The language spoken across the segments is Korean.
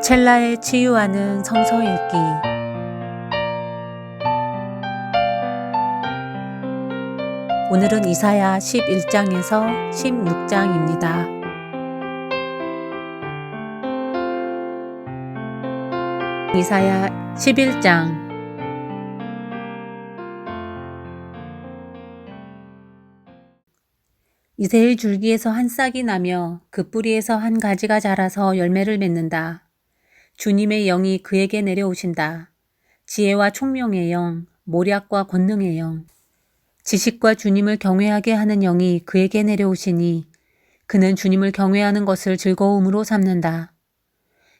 첼라에 치유하는 성서 읽기. 오늘은 이사야 11장에서 16장입니다. 이사야 11장. 이새의 줄기에서 한 싹이 나며 그 뿌리에서 한 가지가 자라서 열매를 맺는다. 주님의 영이 그에게 내려오신다. 지혜와 총명의 영, 모략과 권능의 영, 지식과 주님을 경외하게 하는 영이 그에게 내려오시니 그는 주님을 경외하는 것을 즐거움으로 삼는다.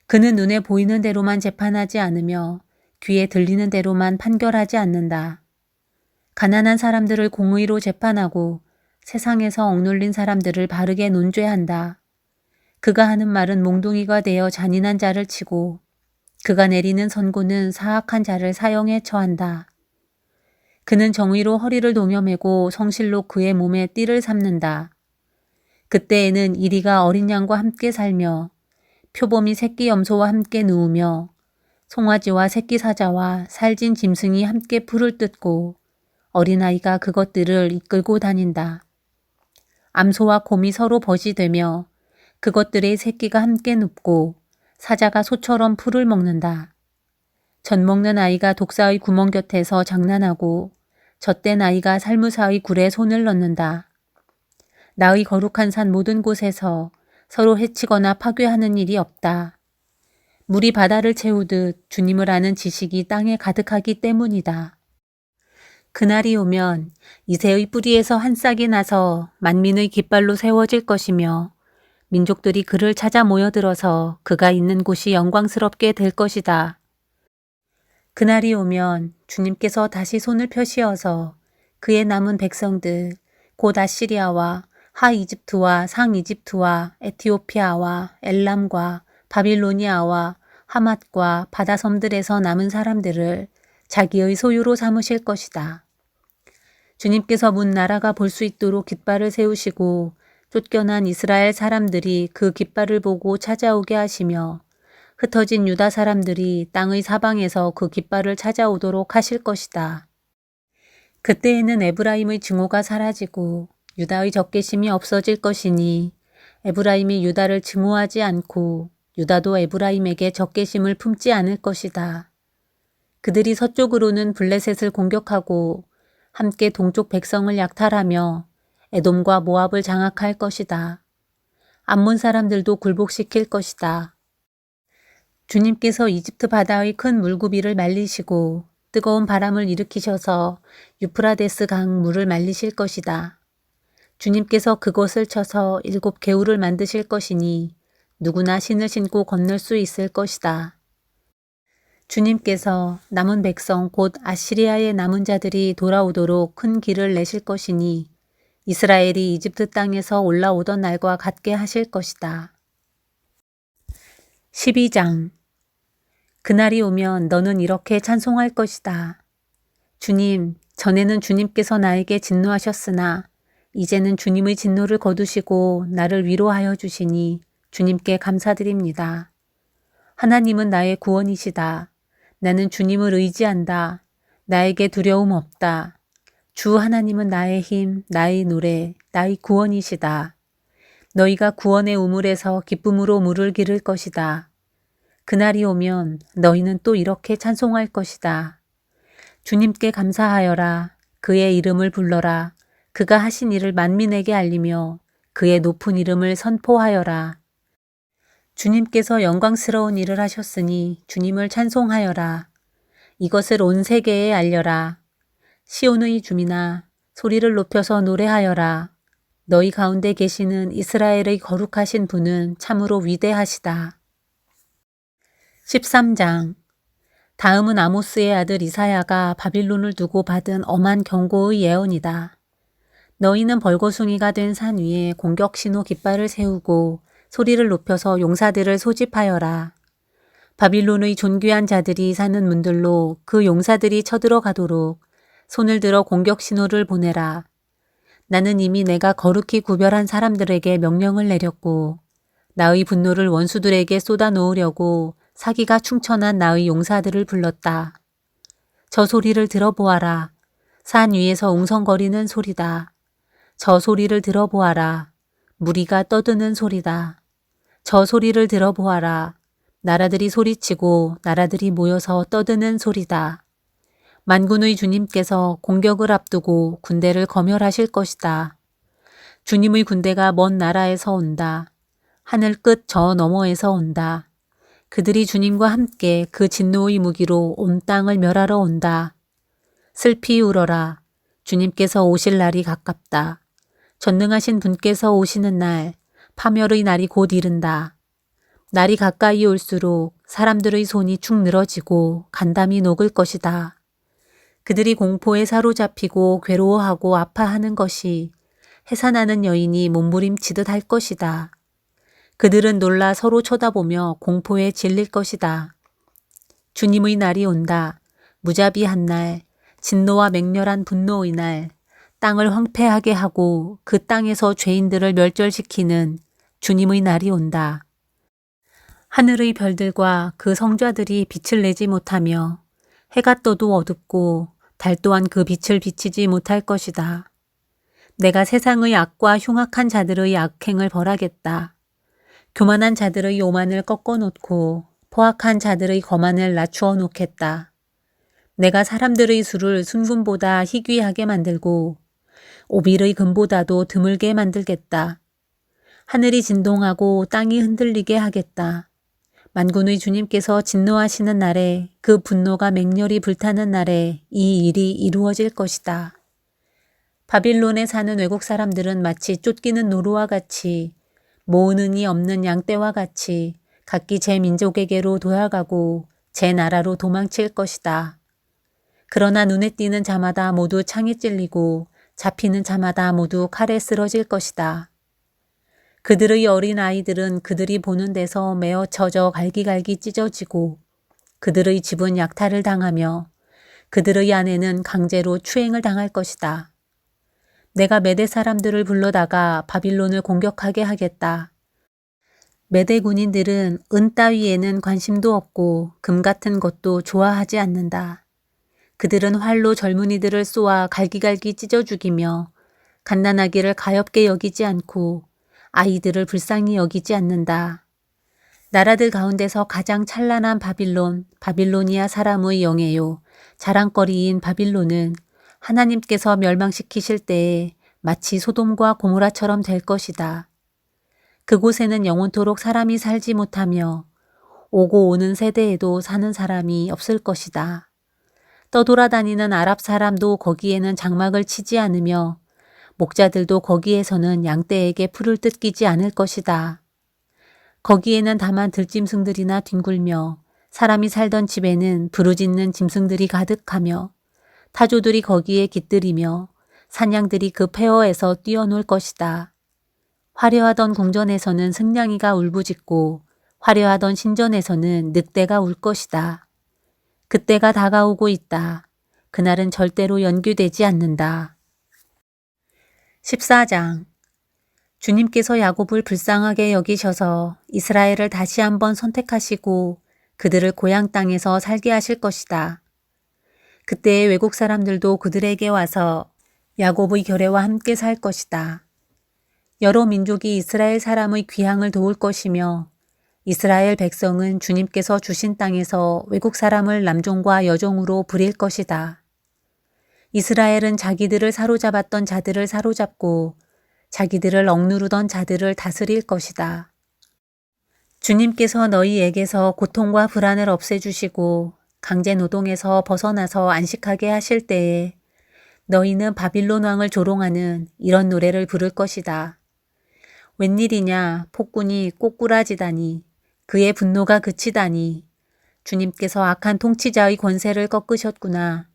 그는 눈에 보이는 대로만 재판하지 않으며 귀에 들리는 대로만 판결하지 않는다. 가난한 사람들을 공의로 재판하고 세상에서 억눌린 사람들을 바르게 논죄한다. 그가 하는 말은 몽둥이가 되어 잔인한 자를 치고 그가 내리는 선고는 사악한 자를 사형에 처한다. 그는 정의로 허리를 동여매고 성실로 그의 몸에 띠를 삼는다. 그때에는 이리가 어린 양과 함께 살며 표범이 새끼 염소와 함께 누우며 송아지와 새끼 사자와 살진 짐승이 함께 풀을 뜯고 어린아이가 그것들을 이끌고 다닌다. 암소와 곰이 서로 벗이되며 그것들의 새끼가 함께 눕고 사자가 소처럼 풀을 먹는다. 젖 먹는 아이가 독사의 구멍 곁에서 장난하고 젖된 아이가 살무사의 굴에 손을 넣는다. 나의 거룩한 산 모든 곳에서 서로 해치거나 파괴하는 일이 없다. 물이 바다를 채우듯 주님을 아는 지식이 땅에 가득하기 때문이다. 그날이 오면 이새의 뿌리에서 한 싹이 나서 만민의 깃발로 세워질 것이며 민족들이 그를 찾아 모여들어서 그가 있는 곳이 영광스럽게 될 것이다. 그날이 오면 주님께서 다시 손을 펴시어서 그의 남은 백성들 곧 아시리아와 하이집트와 상이집트와 에티오피아와 엘람과 바빌로니아와 하맛과 바다섬들에서 남은 사람들을 자기의 소유로 삼으실 것이다. 주님께서 문 나라가 볼 수 있도록 깃발을 세우시고 쫓겨난 이스라엘 사람들이 그 깃발을 보고 찾아오게 하시며 흩어진 유다 사람들이 땅의 사방에서 그 깃발을 찾아오도록 하실 것이다. 그때에는 에브라임의 증오가 사라지고 유다의 적개심이 없어질 것이니 에브라임이 유다를 증오하지 않고 유다도 에브라임에게 적개심을 품지 않을 것이다. 그들이 서쪽으로는 블레셋을 공격하고 함께 동쪽 백성을 약탈하며 에돔과 모압을 장악할 것이다. 암몬 사람들도 굴복시킬 것이다. 주님께서 이집트 바다의 큰 물구비를 말리시고 뜨거운 바람을 일으키셔서 유프라데스 강 물을 말리실 것이다. 주님께서 그것을 쳐서 7 개울을 만드실 것이니 누구나 신을 신고 건널 수 있을 것이다. 주님께서 남은 백성 곧 아시리아의 남은 자들이 돌아오도록 큰 길을 내실 것이니 이스라엘이 이집트 땅에서 올라오던 날과 같게 하실 것이다. 12장. 그날이 오면 너는 이렇게 찬송할 것이다. 주님, 전에는 주님께서 나에게 진노하셨으나 이제는 주님의 진노를 거두시고 나를 위로하여 주시니 주님께 감사드립니다. 하나님은 나의 구원이시다. 나는 주님을 의지한다. 나에게 두려움 없다. 주 하나님은 나의 힘, 나의 노래, 나의 구원이시다. 너희가 구원의 우물에서 기쁨으로 물을 기를 것이다. 그날이 오면 너희는 또 이렇게 찬송할 것이다. 주님께 감사하여라. 그의 이름을 불러라. 그가 하신 일을 만민에게 알리며 그의 높은 이름을 선포하여라. 주님께서 영광스러운 일을 하셨으니 주님을 찬송하여라. 이것을 온 세계에 알려라. 시온의 주민아, 소리를 높여서 노래하여라. 너희 가운데 계시는 이스라엘의 거룩하신 분은 참으로 위대하시다. 13장. 다음은 아모스의 아들 이사야가 바빌론을 두고 받은 엄한 경고의 예언이다. 너희는 벌거숭이가 된 산 위에 공격 신호 깃발을 세우고 소리를 높여서 용사들을 소집하여라. 바빌론의 존귀한 자들이 사는 문들로 그 용사들이 쳐들어가도록 손을 들어 공격 신호를 보내라. 나는 이미 내가 거룩히 구별한 사람들에게 명령을 내렸고 나의 분노를 원수들에게 쏟아 놓으려고 사기가 충천한 나의 용사들을 불렀다. 저 소리를 들어보아라. 산 위에서 웅성거리는 소리다. 저 소리를 들어보아라. 무리가 떠드는 소리다. 저 소리를 들어보아라. 나라들이 소리치고 나라들이 모여서 떠드는 소리다. 만군의 주님께서 공격을 앞두고 군대를 검열하실 것이다. 주님의 군대가 먼 나라에서 온다. 하늘 끝 저 너머에서 온다. 그들이 주님과 함께 그 진노의 무기로 온 땅을 멸하러 온다. 슬피 울어라. 주님께서 오실 날이 가깝다. 전능하신 분께서 오시는 날, 파멸의 날이 곧 이른다. 날이 가까이 올수록 사람들의 손이 축 늘어지고 간담이 녹을 것이다. 그들이 공포에 사로잡히고 괴로워하고 아파하는 것이 해산하는 여인이 몸부림치듯 할 것이다. 그들은 놀라 서로 쳐다보며 공포에 질릴 것이다. 주님의 날이 온다. 무자비한 날, 진노와 맹렬한 분노의 날, 땅을 황폐하게 하고 그 땅에서 죄인들을 멸절시키는 주님의 날이 온다. 하늘의 별들과 그 성자들이 빛을 내지 못하며 해가 떠도 어둡고 달 또한 그 빛을 비치지 못할 것이다. 내가 세상의 악과 흉악한 자들의 악행을 벌하겠다. 교만한 자들의 오만을 꺾어놓고 포악한 자들의 거만을 낮추어 놓겠다. 내가 사람들의 수를 순금보다 희귀하게 만들고 오빌의 금보다도 드물게 만들겠다. 하늘이 진동하고 땅이 흔들리게 하겠다. 만군의 주님께서 진노하시는 날에 그 분노가 맹렬히 불타는 날에 이 일이 이루어질 것이다. 바빌론에 사는 외국 사람들은 마치 쫓기는 노루와 같이 모으는 이 없는 양떼와 같이 각기 제 민족에게로 돌아가고 제 나라로 도망칠 것이다. 그러나 눈에 띄는 자마다 모두 창에 찔리고 잡히는 자마다 모두 칼에 쓰러질 것이다. 그들의 어린 아이들은 그들이 보는 데서 메어 쳐져 갈기갈기 찢어지고 그들의 집은 약탈을 당하며 그들의 아내는 강제로 추행을 당할 것이다. 내가 메대 사람들을 불러다가 바빌론을 공격하게 하겠다. 메대 군인들은 은 따위에는 관심도 없고 금 같은 것도 좋아하지 않는다. 그들은 활로 젊은이들을 쏘아 갈기갈기 찢어 죽이며 갓난아기를 가엾게 여기지 않고 아이들을 불쌍히 여기지 않는다. 나라들 가운데서 가장 찬란한 바빌론, 바빌로니아 사람의 영예요. 자랑거리인 바빌론은 하나님께서 멸망시키실 때에 마치 소돔과 고모라처럼 될 것이다. 그곳에는 영원토록 사람이 살지 못하며 오고 오는 세대에도 사는 사람이 없을 것이다. 떠돌아다니는 아랍 사람도 거기에는 장막을 치지 않으며 목자들도 거기에서는 양떼에게 풀을 뜯기지 않을 것이다. 거기에는 다만 들짐승들이나 뒹굴며 사람이 살던 집에는 부르짖는 짐승들이 가득하며 타조들이 거기에 깃들이며 사냥들이 그 폐허에서 뛰어놀 것이다. 화려하던 궁전에서는 승냥이가 울부짖고 화려하던 신전에서는 늑대가 울 것이다. 그때가 다가오고 있다. 그날은 절대로 연기되지 않는다. 14장 주님께서 야곱을 불쌍하게 여기셔서 이스라엘을 다시 한번 선택하시고 그들을 고향 땅에서 살게 하실 것이다. 그때의 외국 사람들도 그들에게 와서 야곱의 결례와 함께 살 것이다. 여러 민족이 이스라엘 사람의 귀향을 도울 것이며 이스라엘 백성은 주님께서 주신 땅에서 외국 사람을 남종과 여종으로 부릴 것이다. 이스라엘은 자기들을 사로잡았던 자들을 사로잡고 자기들을 억누르던 자들을 다스릴 것이다. 주님께서 너희에게서 고통과 불안을 없애주시고 강제 노동에서 벗어나서 안식하게 하실 때에 너희는 바빌론 왕을 조롱하는 이런 노래를 부를 것이다. 웬일이냐 폭군이 꼬꾸라지다니 그의 분노가 그치다니 주님께서 악한 통치자의 권세를 꺾으셨구나.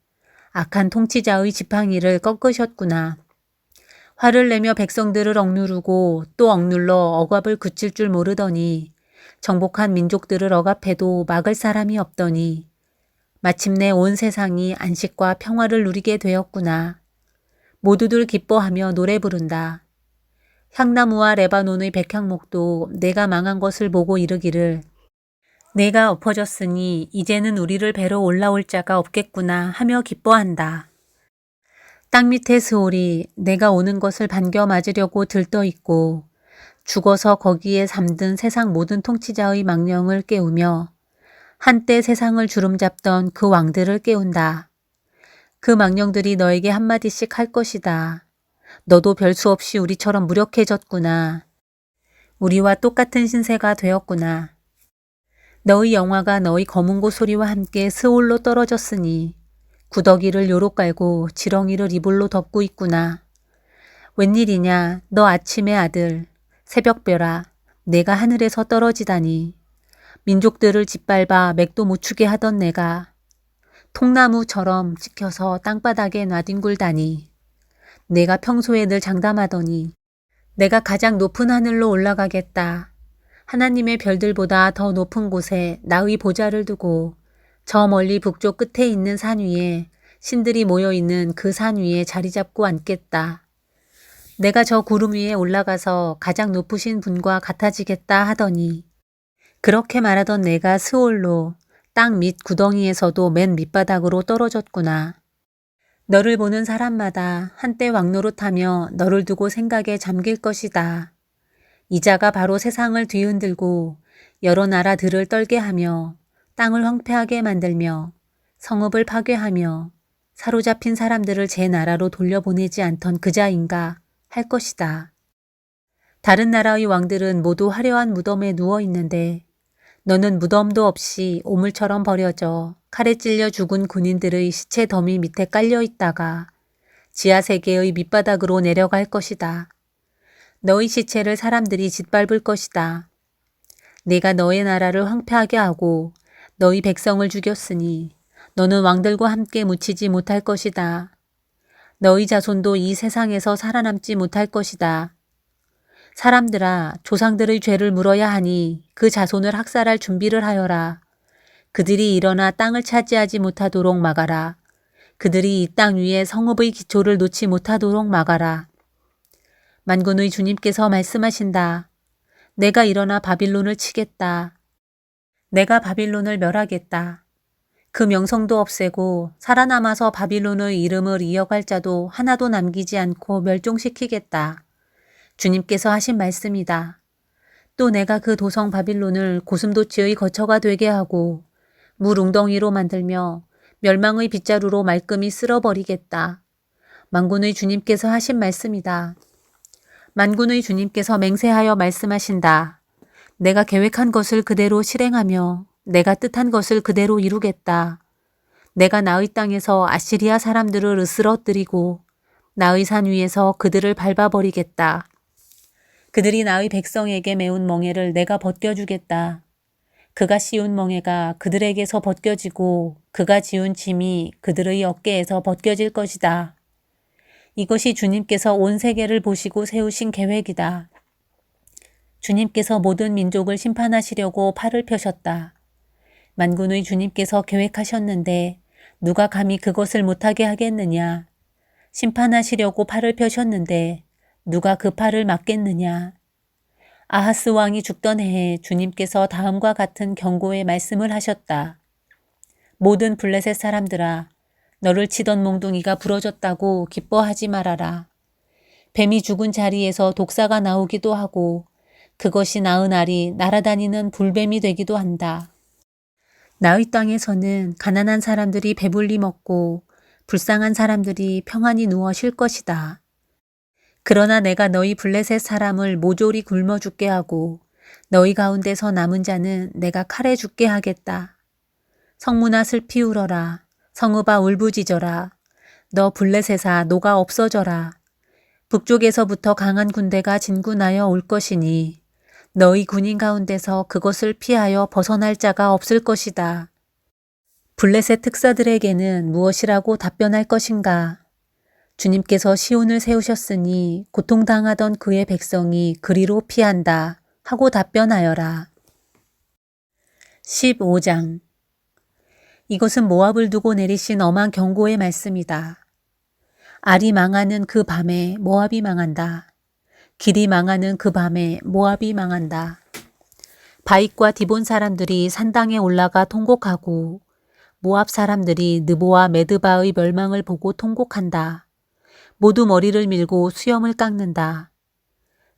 악한 통치자의 지팡이를 꺾으셨구나. 화를 내며 백성들을 억누르고 또 억눌러 억압을 그칠 줄 모르더니 정복한 민족들을 억압해도 막을 사람이 없더니 마침내 온 세상이 안식과 평화를 누리게 되었구나. 모두들 기뻐하며 노래 부른다. 향나무와 레바논의 백향목도 내가 망한 것을 보고 이르기를 내가 엎어졌으니 이제는 우리를 뵈러 올라올 자가 없겠구나 하며 기뻐한다. 땅 밑의 스올이 내가 오는 것을 반겨 맞으려고 들떠있고 죽어서 거기에 잠든 세상 모든 통치자의 망령을 깨우며 한때 세상을 주름잡던 그 왕들을 깨운다. 그 망령들이 너에게 한마디씩 할 것이다. 너도 별 수 없이 우리처럼 무력해졌구나. 우리와 똑같은 신세가 되었구나. 너의 영화가 너의 검은 고 소리와 함께 스올로 떨어졌으니 구더기를 요로 깔고 지렁이를 이불로 덮고 있구나. 웬일이냐 너 아침의 아들 새벽별아 내가 하늘에서 떨어지다니. 민족들을 짓밟아 맥도 못 추게 하던 내가 통나무처럼 찍혀서 땅바닥에 나뒹굴다니. 내가 평소에 늘 장담하더니 내가 가장 높은 하늘로 올라가겠다. 하나님의 별들보다 더 높은 곳에 나의 보좌를 두고 저 멀리 북쪽 끝에 있는 산 위에 신들이 모여있는 그 산 위에 자리 잡고 앉겠다. 내가 저 구름 위에 올라가서 가장 높으신 분과 같아지겠다 하더니 그렇게 말하던 내가 스올로 땅 밑 구덩이에서도 맨 밑바닥으로 떨어졌구나. 너를 보는 사람마다 한때 왕노릇하며 너를 두고 생각에 잠길 것이다. 이 자가 바로 세상을 뒤흔들고 여러 나라들을 떨게 하며 땅을 황폐하게 만들며 성읍을 파괴하며 사로잡힌 사람들을 제 나라로 돌려보내지 않던 그 자인가 할 것이다. 다른 나라의 왕들은 모두 화려한 무덤에 누워 있는데 너는 무덤도 없이 오물처럼 버려져 칼에 찔려 죽은 군인들의 시체 더미 밑에 깔려 있다가 지하세계의 밑바닥으로 내려갈 것이다. 너의 시체를 사람들이 짓밟을 것이다. 내가 너의 나라를 황폐하게 하고 너희 백성을 죽였으니 너는 왕들과 함께 묻히지 못할 것이다. 너희 자손도 이 세상에서 살아남지 못할 것이다. 사람들아 조상들의 죄를 물어야 하니 그 자손을 학살할 준비를 하여라. 그들이 일어나 땅을 차지하지 못하도록 막아라. 그들이 이 땅 위에 성읍의 기초를 놓지 못하도록 막아라. 만군의 주님께서 말씀하신다. 내가 일어나 바빌론을 치겠다. 내가 바빌론을 멸하겠다. 그 명성도 없애고 살아남아서 바빌론의 이름을 이어갈 자도 하나도 남기지 않고 멸종시키겠다. 주님께서 하신 말씀이다. 또 내가 그 도성 바빌론을 고슴도치의 거처가 되게 하고 물 웅덩이로 만들며 멸망의 빗자루로 말끔히 쓸어버리겠다. 만군의 주님께서 하신 말씀이다. 만군의 주님께서 맹세하여 말씀하신다. 내가 계획한 것을 그대로 실행하며 내가 뜻한 것을 그대로 이루겠다. 내가 나의 땅에서 아시리아 사람들을 으스러뜨리고 나의 산 위에서 그들을 밟아버리겠다. 그들이 나의 백성에게 메운 멍에를 내가 벗겨주겠다. 그가 씌운 멍에가 그들에게서 벗겨지고 그가 지운 짐이 그들의 어깨에서 벗겨질 것이다. 이것이 주님께서 온 세계를 보시고 세우신 계획이다. 주님께서 모든 민족을 심판하시려고 팔을 펴셨다. 만군의 주님께서 계획하셨는데 누가 감히 그것을 못하게 하겠느냐. 심판하시려고 팔을 펴셨는데 누가 그 팔을 막겠느냐. 아하스 왕이 죽던 해에 주님께서 다음과 같은 경고의 말씀을 하셨다. 모든 블레셋 사람들아 너를 치던 몽둥이가 부러졌다고 기뻐하지 말아라. 뱀이 죽은 자리에서 독사가 나오기도 하고 그것이 낳은 알이 날아다니는 불뱀이 되기도 한다. 나의 땅에서는 가난한 사람들이 배불리 먹고 불쌍한 사람들이 평안히 누워 쉴 것이다. 그러나 내가 너희 블레셋 사람을 모조리 굶어 죽게 하고 너희 가운데서 남은 자는 내가 칼에 죽게 하겠다. 성문아 슬피 울어라. 성읍아 울부짖어라. 너 블레셋아 노가 없어져라. 북쪽에서부터 강한 군대가 진군하여 올 것이니 너희 군인 가운데서 그것을 피하여 벗어날 자가 없을 것이다. 블레셋 특사들에게는 무엇이라고 답변할 것인가? 주님께서 시온을 세우셨으니 고통당하던 그의 백성이 그리로 피한다 하고 답변하여라. 15장 이것은 모압을 두고 내리신 엄한 경고의 말씀이다. 알이 망하는 그 밤에 모압이 망한다. 길이 망하는 그 밤에 모압이 망한다. 바익과 디본 사람들이 산당에 올라가 통곡하고 모압 사람들이 느보와 메드바의 멸망을 보고 통곡한다. 모두 머리를 밀고 수염을 깎는다.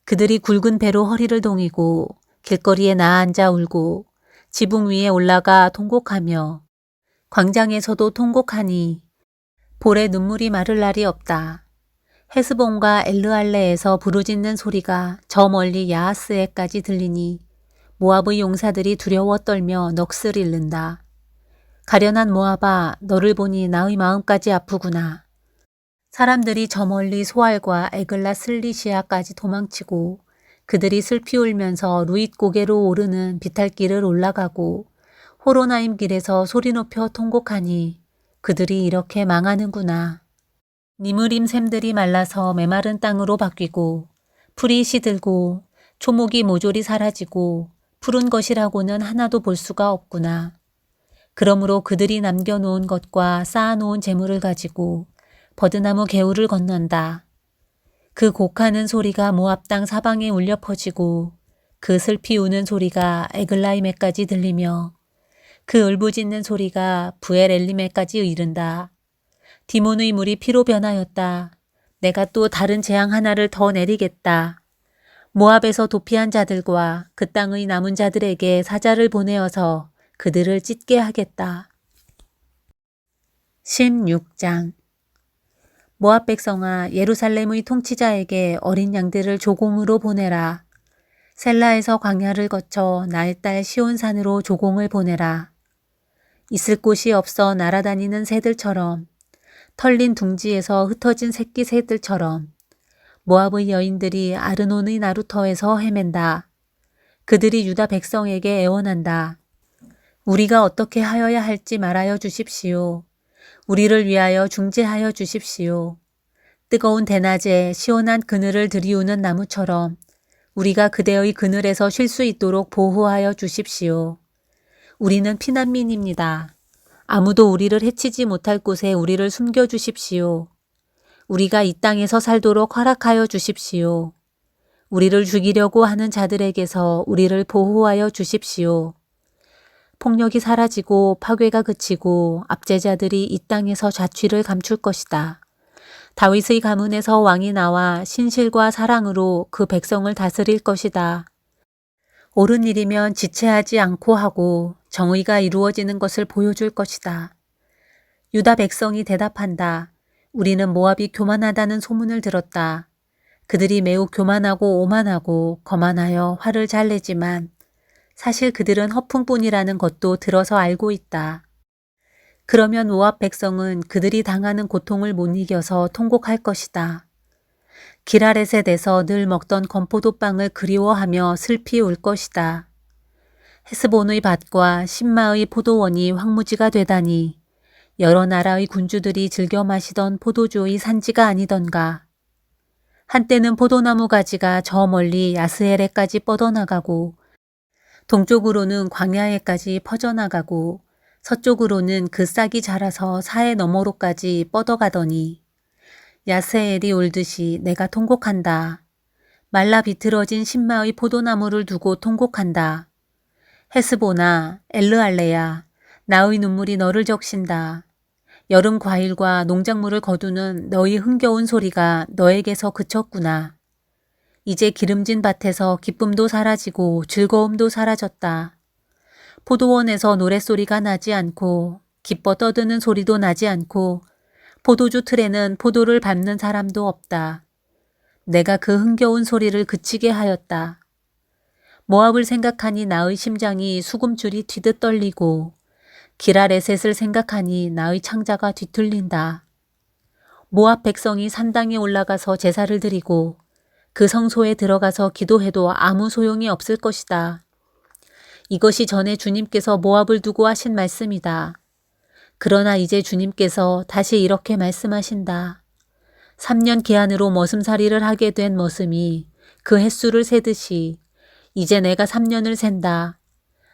그들이 굵은 배로 허리를 동이고 길거리에 나앉아 울고 지붕 위에 올라가 통곡하며 광장에서도 통곡하니 볼에 눈물이 마를 날이 없다. 헤스본과 엘르알레에서 부르짖는 소리가 저 멀리 야하스에까지 들리니 모압의 용사들이 두려워 떨며 넋을 잃는다. 가련한 모압아, 너를 보니 나의 마음까지 아프구나. 사람들이 저 멀리 소알과 에글라 슬리시아까지 도망치고 그들이 슬피 울면서 루잇 고개로 오르는 비탈길을 올라가고 호로나임 길에서 소리 높여 통곡하니 그들이 이렇게 망하는구나. 니무림 샘들이 말라서 메마른 땅으로 바뀌고 풀이 시들고 초목이 모조리 사라지고 푸른 것이라고는 하나도 볼 수가 없구나. 그러므로 그들이 남겨놓은 것과 쌓아놓은 재물을 가지고 버드나무 개울을 건넌다. 그 곡하는 소리가 모압 땅 사방에 울려 퍼지고 그 슬피 우는 소리가 에글라임에까지 들리며 그 울부짖는 소리가 부엘엘림에까지 이른다. 디몬의 물이 피로 변하였다. 내가 또 다른 재앙 하나를 더 내리겠다. 모압에서 도피한 자들과 그 땅의 남은 자들에게 사자를 보내어서 그들을 찢게 하겠다. 16장 모압 백성아, 예루살렘의 통치자에게 어린 양들을 조공으로 보내라. 셀라에서 광야를 거쳐 나의 딸 시온산으로 조공을 보내라. 있을 곳이 없어 날아다니는 새들처럼 털린 둥지에서 흩어진 새끼 새들처럼 모압의 여인들이 아르논의 나루터에서 헤맨다. 그들이 유다 백성에게 애원한다. 우리가 어떻게 하여야 할지 말하여 주십시오. 우리를 위하여 중재하여 주십시오. 뜨거운 대낮에 시원한 그늘을 들이우는 나무처럼 우리가 그대의 그늘에서 쉴 수 있도록 보호하여 주십시오. 우리는 피난민입니다. 아무도 우리를 해치지 못할 곳에 우리를 숨겨주십시오. 우리가 이 땅에서 살도록 허락하여 주십시오. 우리를 죽이려고 하는 자들에게서 우리를 보호하여 주십시오. 폭력이 사라지고 파괴가 그치고 압제자들이 이 땅에서 자취를 감출 것이다. 다윗의 가문에서 왕이 나와 신실과 사랑으로 그 백성을 다스릴 것이다. 옳은 일이면 지체하지 않고 하고 정의가 이루어지는 것을 보여줄 것이다. 유다 백성이 대답한다. 우리는 모압이 교만하다는 소문을 들었다. 그들이 매우 교만하고 오만하고 거만하여 화를 잘 내지만 사실 그들은 허풍뿐이라는 것도 들어서 알고 있다. 그러면 모압 백성은 그들이 당하는 고통을 못 이겨서 통곡할 것이다. 기라렛에서 늘 먹던 건포도빵을 그리워하며 슬피 울 것이다. 헤스본의 밭과 신마의 포도원이 황무지가 되다니 여러 나라의 군주들이 즐겨 마시던 포도주의 산지가 아니던가. 한때는 포도나무 가지가 저 멀리 야스엘에까지 뻗어나가고 동쪽으로는 광야에까지 퍼져나가고 서쪽으로는 그 싹이 자라서 사해 너머로까지 뻗어가더니 야스엘이 울듯이 내가 통곡한다. 말라 비틀어진 신마의 포도나무를 두고 통곡한다. 헤스보나 엘르알레야, 나의 눈물이 너를 적신다. 여름 과일과 농작물을 거두는 너의 흥겨운 소리가 너에게서 그쳤구나. 이제 기름진 밭에서 기쁨도 사라지고 즐거움도 사라졌다. 포도원에서 노랫소리가 나지 않고 기뻐 떠드는 소리도 나지 않고 포도주 틀에는 포도를 밟는 사람도 없다. 내가 그 흥겨운 소리를 그치게 하였다. 모압을 생각하니 나의 심장이 수금줄이 튀듯 떨리고 기라레셋을 생각하니 나의 창자가 뒤틀린다. 모압 백성이 산당에 올라가서 제사를 드리고 그 성소에 들어가서 기도해도 아무 소용이 없을 것이다. 이것이 전에 주님께서 모압을 두고 하신 말씀이다. 그러나 이제 주님께서 다시 이렇게 말씀하신다. 3년 기한으로 머슴살이를 하게 된 머슴이 그 횟수를 세듯이 이제 내가 3년을 샌다.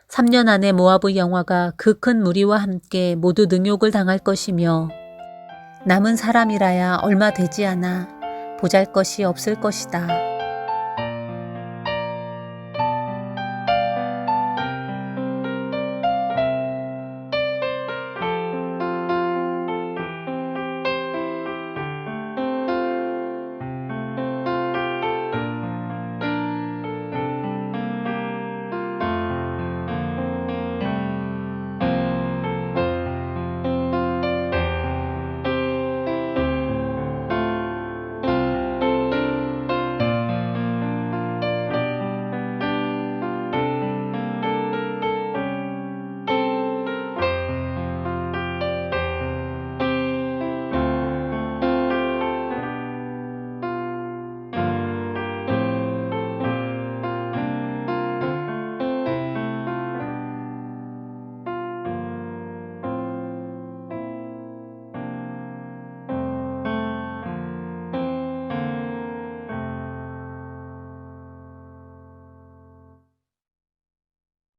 3년 안에 모압의 영화가 그 큰 무리와 함께 모두 능욕을 당할 것이며 남은 사람이라야 얼마 되지 않아 보잘것이 없을 것이다.